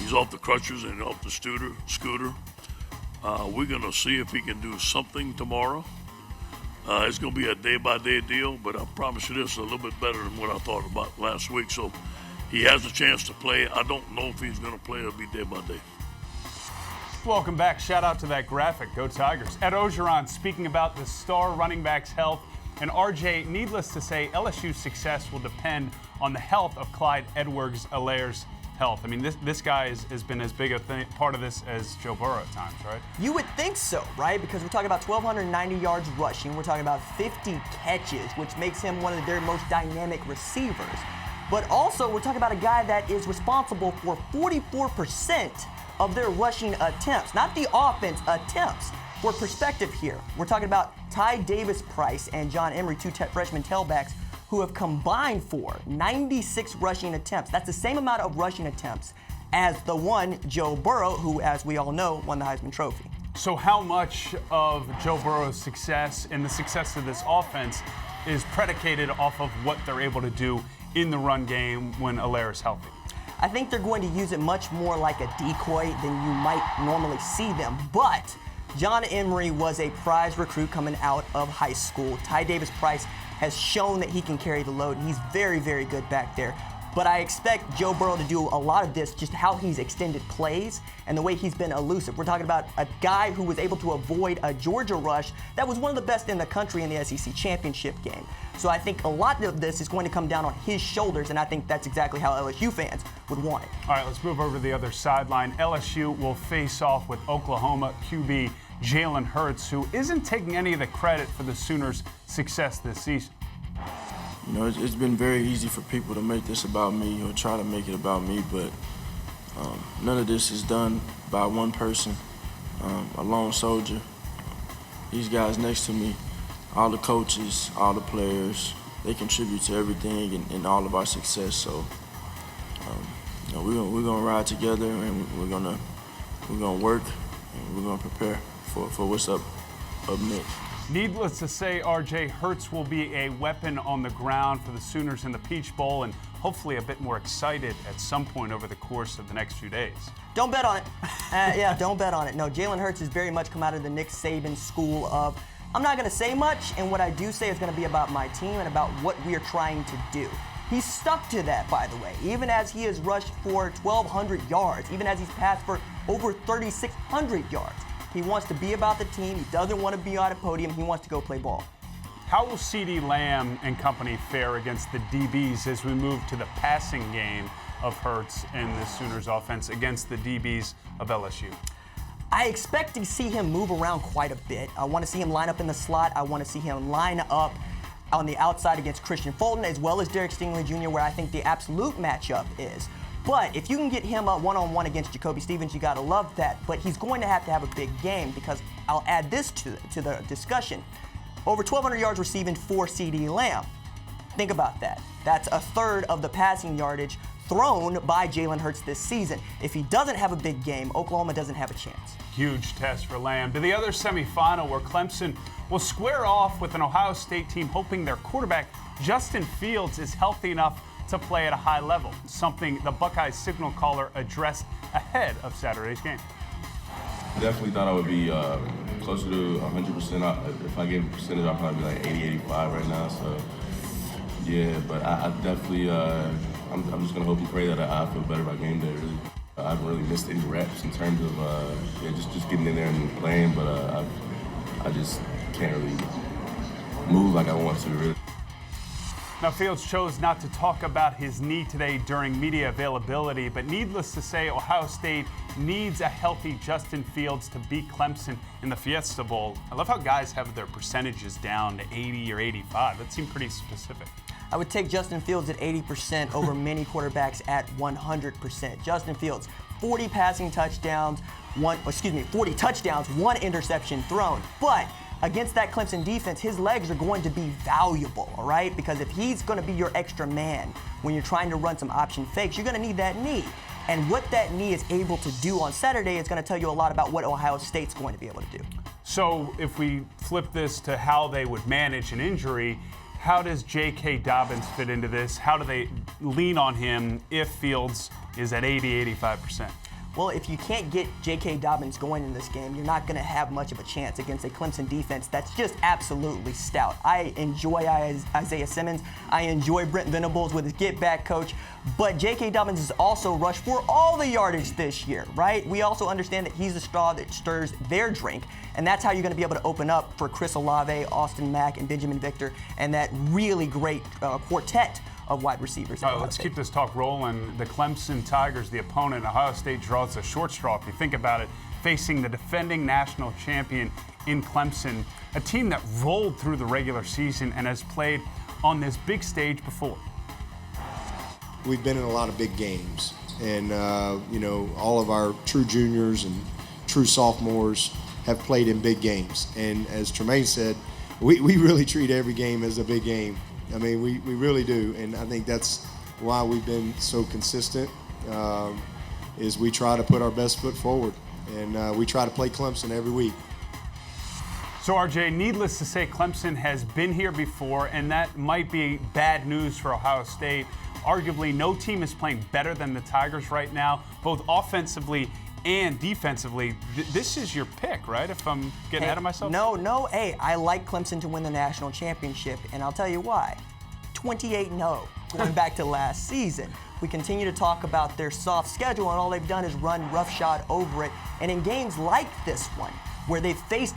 He's off the crutches and off the scooter. We're going to see if he can do something tomorrow. It's going to be a day-by-day deal, but I promise you this, a little bit better than what I thought about last week. So he has a chance to play. I don't know if he's going to play. It'll be day-by-day. Welcome back. Shout out to that graphic. Go Tigers. Ed Ogeron speaking about the star running back's health. And RJ, needless to say, LSU's success will depend on the health of Clyde Edwards-Helaire's health. I mean, this guy has been as big a part of this as Joe Burrow at times, right? You would think so, right? Because we're talking about 1,290 yards rushing. We're talking about 50 catches, which makes him one of their most dynamic receivers. But also, we're talking about a guy that is responsible for 44% of their rushing attempts, not the offense attempts. For perspective here, we're talking about Ty Davis-Price and John Emery, two freshman tailbacks, who have combined for 96 rushing attempts. That's the same amount of rushing attempts as the one Joe Burrow, who, as we all know, won the Heisman Trophy. So how much of Joe Burrow's success and the success of this offense is predicated off of what they're able to do in the run game when Helaire is healthy? I think they're going to use it much more like a decoy than you might normally see them. But John Emery was a prize recruit coming out of high school. Ty Davis-Price has shown that he can carry the load. He's very, very good back there. But I expect Joe Burrow to do a lot of this, just how he's extended plays and the way he's been elusive. We're talking about a guy who was able to avoid a Georgia rush that was one of the best in the country in the SEC championship game. So I think a lot of this is going to come down on his shoulders, and I think that's exactly how LSU fans would want it. All right, let's move over to the other sideline. LSU will face off with Oklahoma QB Jalen Hurts, who isn't taking any of the credit for the Sooners' success this season. You know, it's been very easy for people to make this about me or try to make it about me, but none of this is done by one person, a lone soldier. These guys next to me, all the coaches, all the players, they contribute to everything and all of our success. So, you know, we're gonna ride together, and we're gonna work, and we're gonna prepare for what's up next. Needless to say, RJ, Hurts will be a weapon on the ground for the Sooners in the Peach Bowl, and hopefully a bit more excited at some point over the course of the next few days. Don't bet on it. Yeah, don't bet on it. No, Jalen Hurts has very much come out of the Nick Saban school of, I'm not going to say much, and what I do say is going to be about my team and about what we are trying to do. He's stuck to that, by the way, even as he has rushed for 1,200 yards, even as he's passed for over 3,600 yards. He wants to be about the team. He doesn't want to be on a podium. He wants to go play ball. How will CeeDee Lamb and company fare against the DBs as we move to the passing game of Hurts and the Sooners offense against the DBs of LSU? I expect to see him move around quite a bit. I want to see him line up in the slot. I want to see him line up on the outside against Christian Fulton as well as Derek Stingley Jr., where I think the absolute matchup is. But if you can get him up one-on-one against Jacoby Stevens, you got to love that. But he's going to have a big game, because I'll add this to the discussion. Over 1,200 yards receiving for CeeDee Lamb. Think about that. That's a third of the passing yardage thrown by Jalen Hurts this season. If he doesn't have a big game, Oklahoma doesn't have a chance. Huge test for Lamb. To the other semifinal, where Clemson will square off with an Ohio State team hoping their quarterback, Justin Fields, is healthy enough to play at a high level, something the Buckeyes signal caller addressed ahead of Saturday's game. Definitely thought I would be closer to 100%. If I gave a percentage, I'd probably be like 80, 85 right now. So, yeah, but I definitely, I'm just going to hope and pray that I feel better about game day, really. I haven't really missed any reps in terms of just getting in there and playing, but I just can't really move like I want to, really. Now, Fields chose not to talk about his knee today during media availability, but needless to say, Ohio State needs a healthy Justin Fields to beat Clemson in the Fiesta Bowl. I love how guys have their percentages down to 80 or 85. That seemed pretty specific. I would take Justin Fields at 80% over many quarterbacks at 100%. Justin Fields, 40 touchdowns, 40 touchdowns, 1 interception thrown. But against that Clemson defense, his legs are going to be valuable, all right? Because if he's going to be your extra man when you're trying to run some option fakes, you're going to need that knee. And what that knee is able to do on Saturday is going to tell you a lot about what Ohio State's going to be able to do. So if we flip this to how they would manage an injury, how does J.K. Dobbins fit into this? How do they lean on him if Fields is at 80, 85%? Well, if you can't get J.K. Dobbins going in this game, you're not going to have much of a chance against a Clemson defense that's just absolutely stout. I enjoy Isaiah Simmons. I enjoy Brent Venables with his get-back coach. But J.K. Dobbins has also rushed for all the yardage this year, right? We also understand that he's the straw that stirs their drink, and that's how you're going to be able to open up for Chris Olave, Austin Mack, and Benjamin Victor, and that really great quartet of wide receivers. All right, let's keep this talk rolling. The Clemson Tigers, the opponent, Ohio State draws a short straw, if you think about it, facing the defending national champion in Clemson, a team that rolled through the regular season and has played on this big stage before. We've been in a lot of big games, and all of our true juniors and true sophomores have played in big games. And as Tremaine said, we really treat every game as a big game. I mean, we really do, and I think that's why we've been so consistent, is we try to put our best foot forward, and we try to play Clemson every week. So, RJ, needless to say, Clemson has been here before, and that might be bad news for Ohio State. Arguably, no team is playing better than the Tigers right now, both offensively and defensively. This is your pick, right? If I'm getting ahead of myself? No. Hey, I like Clemson to win the national championship, and I'll tell you why. 28-0, going back to last season. We continue to talk about their soft schedule, and all they've done is run roughshod over it. And in games like this one, where they've faced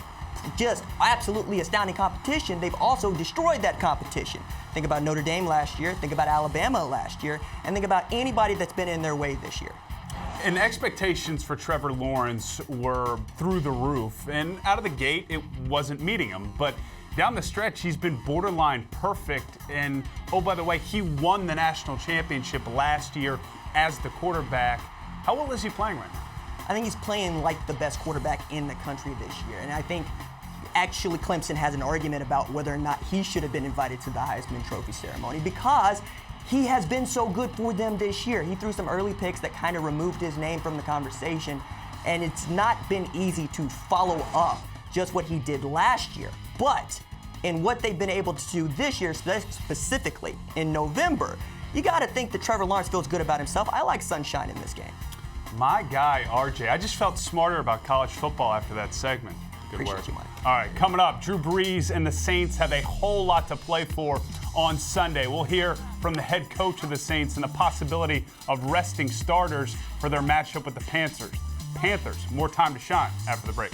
just absolutely astounding competition, they've also destroyed that competition. Think about Notre Dame last year, think about Alabama last year, and think about anybody that's been in their way this year. And expectations for Trevor Lawrence were through the roof. And out of the gate, it wasn't meeting him. But down the stretch, he's been borderline perfect. And, oh, by the way, he won the national championship last year as the quarterback. How well is he playing right now? I think he's playing like the best quarterback in the country this year. And I think actually Clemson has an argument about whether or not he should have been invited to the Heisman Trophy ceremony, because he has been so good for them this year. He threw some early picks that kind of removed his name from the conversation, and it's not been easy to follow up just what he did last year. But in what they've been able to do this year, specifically in November, you got to think that Trevor Lawrence feels good about himself. I like sunshine in this game. My guy, RJ. I just felt smarter about college football after that segment. Good Appreciate work. you, Mike. All right, coming up, Drew Brees and the Saints have a whole lot to play for on Sunday. We'll hear from the head coach of the Saints and the possibility of resting starters for their matchup with the Panthers. More time to shine after the break.